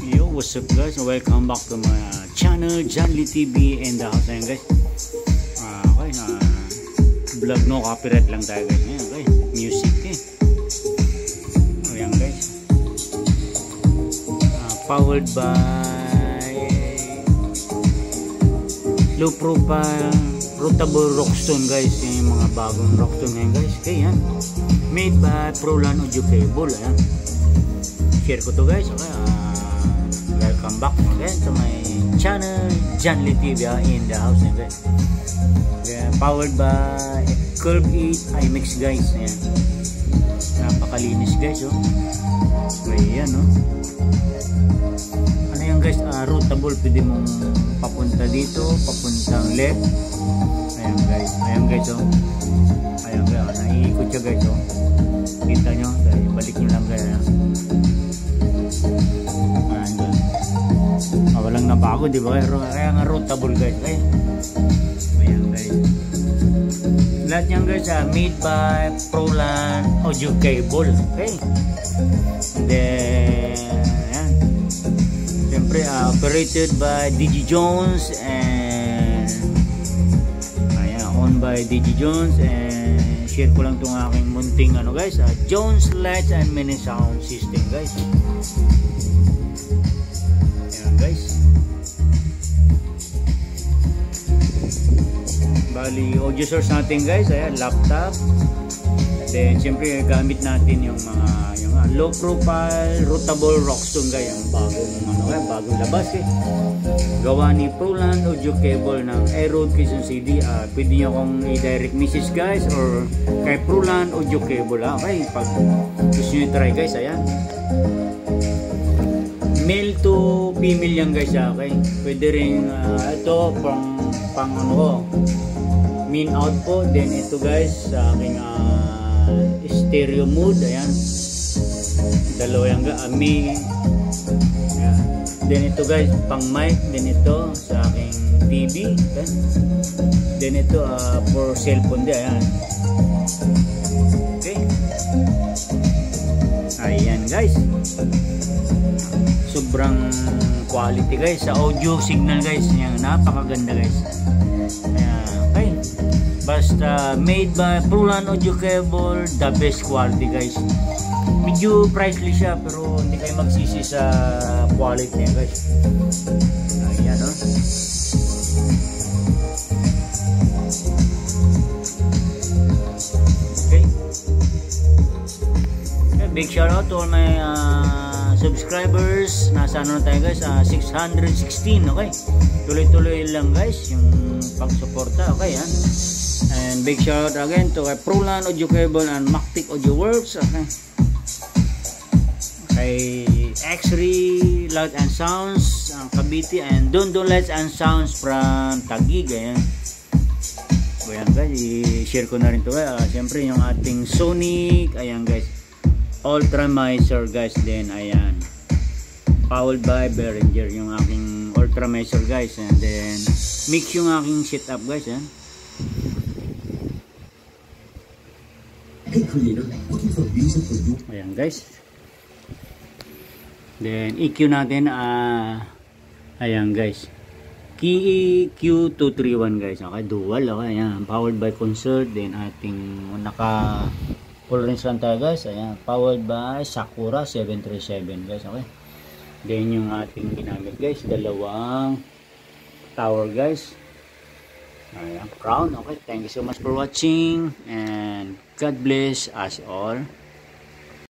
Yo, what's up guys? Welcome back to my channel, John Lee TV and the house. Ayan guys. Okay na vlog, no copyright lang tayo guys. Ayan okay. Music Ayan guys. Powered by low profile routable rockstone guys. Yung mga bagong rockstone ngayon guys. Okay yan. Made by Prolan Audio Cable. Ayan. Share ko to guys. Okay. Welcome back again to my channel, John Lee TV in the house guys. Yeah, powered by Curve 8 iMix guys. Ayan. Napakalinis guys oh. Ayan oh. Ano yan guys, routable, pwede mong papunta dito, papuntang left. Ayan guys oh. Ayan guys, naiikot siya guys oh. Kita nyo, balik nyo lang guys. Walang nabago di ba? Kaya nga routable guys. Ayan guys. Lahat yan guys made by Prolan Audio Cable. Okay. And then ayan. Siyempre operated by DG Jones and ayan, owned by DG Jones. And share ko lang itong aking munting ano guys, Jones Lights and Mini Sound System guys. Ayan guys. Bali audio source natin guys, ayan, laptop. Then siyempre gamit natin yung mga low profile routable rockstone guys, yung bagong labas gawa ni Prolan Audio Cable ng Aero Quezon City. Pwede nyo akong i-direct message guys or kay Prolan Audio Cable okay, pag gusto nyo try guys. Ayan, male to female yan guys okay. Pwede rin ito pang ano, min out po. Then ito guys sa aking stereo mode. Ayan, dalawa yan ayan. Then ito guys pang mic. Then ito sa aking TV. Ayan. Then ito for cellphone din. Ayan. Okay. Ayan guys, sobrang quality guys sa audio signal guys. Ayan, napakaganda guys. Ayan, okay. Basta made by Prolan Audio Cable, the best quality guys. Medyo pricey siya pero hindi kayo magsisi sa quality niya guys. Ayan o. Okay. Big shout out to all my subscribers. Nasa ano na tayo guys, 616. Okay, tuloy-tuloy lang guys yung pagsuporta. Okay ha. And big shout out again to Prolan Audio Cable and Mactic Audio Works. Okay, kay X-Ray Light and Sounds Cavite and Dondon Lights and Sounds from Taguig. Ayan. So ayan guys, i-share ko na rin to siyempre yung ating Sonic. Ayan guys, Ultramizer guys. Then ayan, powered by Behringer yung aking Ultramizer guys. And then mix yung aking setup guys. Ayan. Ayan guys. Then EQ natin ayan guys, KEQ231 guys. Okay, dual. Okay, ayan, powered by Concert. Then ating naka full range lang tayo guys. Ayan, powered by Sakura 737 guys. Okay, then yung ating ginamit guys, dalawang tower guys. Ayan, crown. Okay, thank you so much for watching and God bless us all.